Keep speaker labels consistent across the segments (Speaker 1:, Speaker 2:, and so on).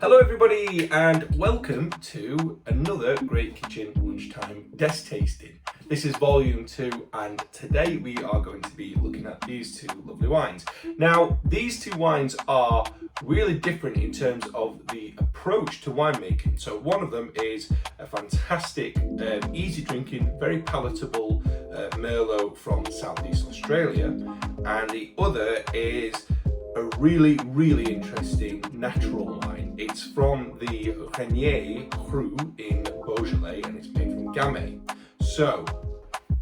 Speaker 1: Hello everybody and welcome to another Great Kitchen Lunchtime Desk Tasting. This is volume 2 and today we are going to be looking at these two lovely wines. Now these two wines are really different in terms of the approach to winemaking. So one of them is a fantastic, easy drinking, very palatable Merlot from Southeast Australia, and the other is a really interesting natural wine. It's from the Regnie cru in Beaujolais and it's made from Gamay. So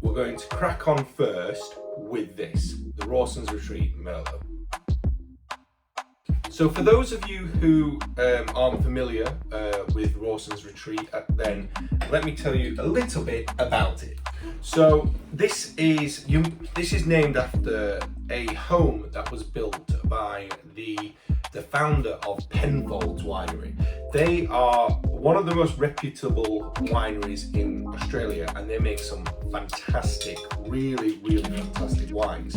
Speaker 1: we're going to crack on first with this, the Rawson's Retreat Merlot. So for those of you who aren't familiar with Rawson's Retreat, then let me tell you a little bit about it. So this is named after a home that was built by the founder of Penfolds Winery. They are one of the most reputable wineries in Australia, and they make some fantastic, really fantastic wines.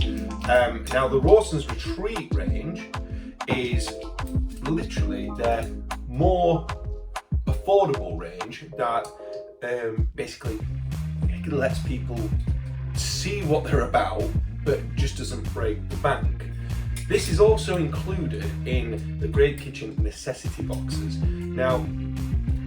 Speaker 1: Now the Rawson's Retreat range is literally their more affordable range that basically lets people see what they're about but just doesn't break the bank. This is also included in the Great Kitchen necessity boxes. Now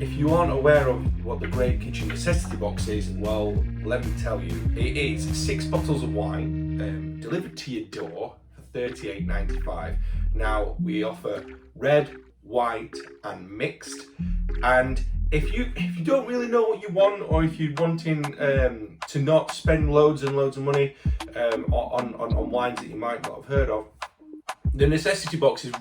Speaker 1: if you aren't aware of what the Great Kitchen necessity box is, well, let me tell you, it is 6 bottles of wine delivered to your door for $38.95. Now we offer red, white and mixed, and if you don't really know what you want, or if you're wanting to not spend loads and loads of money on wines that you might not have heard of, the necessity box is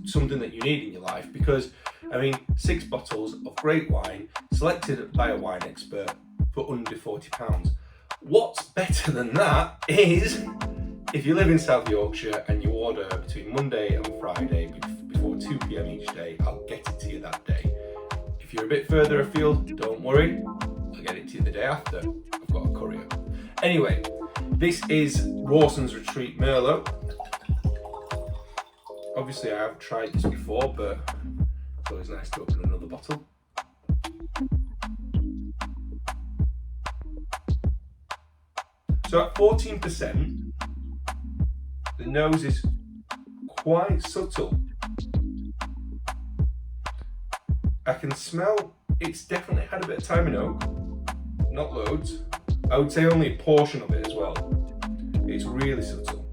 Speaker 1: something that you need in your life, because I mean 6 bottles of great wine selected by a wine expert for under £40. What's better than that is if you live in South Yorkshire and you order between Monday and Friday before 2 p.m. each day, I'll get it to you that day. If you're a bit further afield, don't worry, I'll get it to you the day after. I've got a courier. Anyway, this is Rawson's Retreat Merlot. Obviously I have tried this before, but it's always nice to open another bottle. So at 14%, the nose is quite subtle. I can smell it's definitely had a bit of time in oak, not loads. I would say only a portion of it as well. It's really subtle.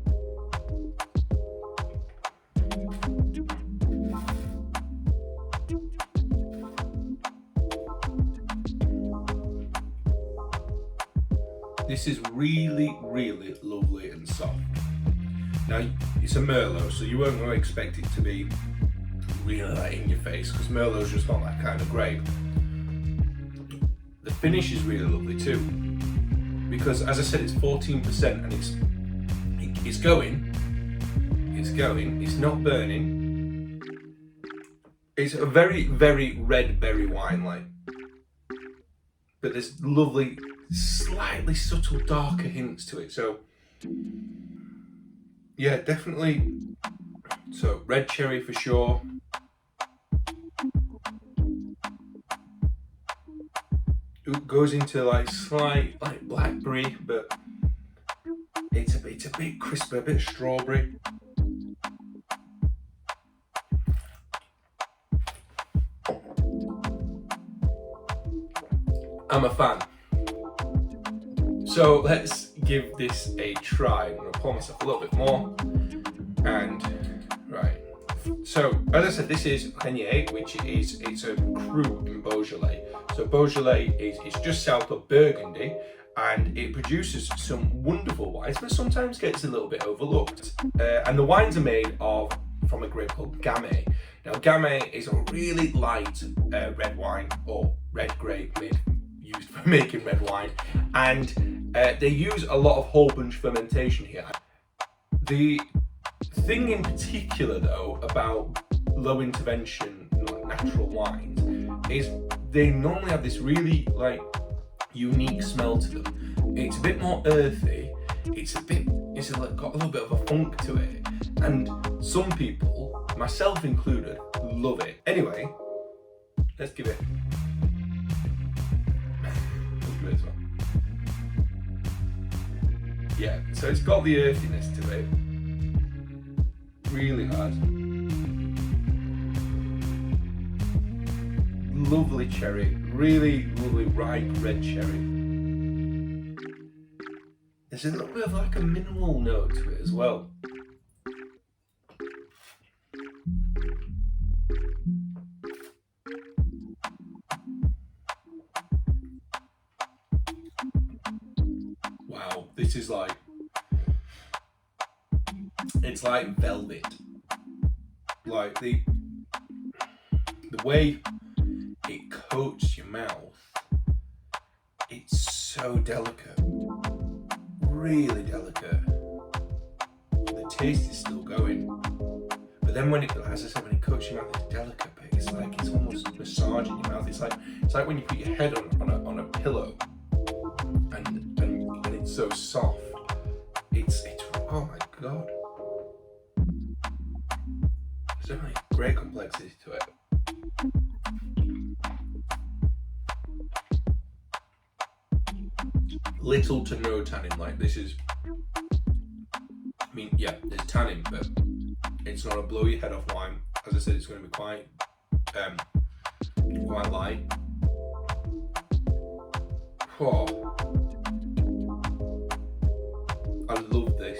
Speaker 1: This is really lovely and soft. Now it's a Merlot, so you won't expect it to be really in your face, because Merlot's just not that kind of grape. The finish is really lovely too, because as I said, it's 14% and it's going, it's not burning. It's a very red berry wine, like, but there's lovely, slightly subtle darker hints to it. So yeah, definitely. So red cherry for sure. It goes into like slight like blackberry, but it's a bit crisper, a bit strawberry. I'm a fan. So let's give this a try. I'm gonna pour myself a little bit more. And right. So as I said, this is Regnie, which is a cru in Beaujolais. So Beaujolais is just south of Burgundy, and it produces some wonderful wines, but sometimes gets a little bit overlooked. And the wines are made from a grape called Gamay. Now Gamay is a really light red wine, or red grape used for making red wine, and they use a lot of whole bunch fermentation here. The thing in particular though about low intervention natural wines is they normally have this really like unique smell to them. It's a bit more earthy, it's got a little bit of a funk to it, and some people, myself included, love it. Anyway, let's give it. Let's give it as well. Yeah, so it's got the earthiness to it. Really hard. Lovely cherry, really lovely ripe red cherry. There's a little bit of like a mineral note to it as well. Wow, this is like, it's like velvet. Like the way it coats your mouth, it's so delicate, really delicate. The taste is still going, but then when it, as I said, when it coats your mouth, it's delicate, but it's like it's almost massaging your mouth. It's like when you put your head on a pillow, and it's so soft. It's oh my god. There's definitely great complexity to it. Little to no tannin. Like this is, I mean, yeah, there's tannin, but it's not a blow your head off wine. As I said, it's going to be quite light. Oh, I love this.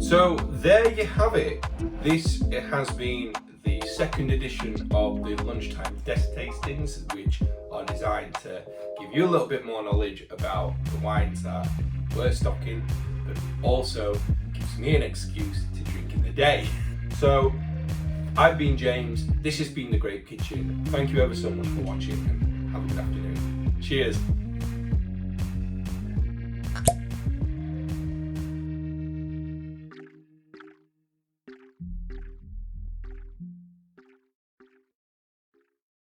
Speaker 1: So there you have it. This has been the second edition of the Lunchtime Desk Tastings, which are designed to give you a little bit more knowledge about the wines that we're stocking, but also gives me an excuse to drink in the day. So I've been James, this has been The Grape Kitchen. Thank you ever so much for watching, and have a good afternoon. Cheers.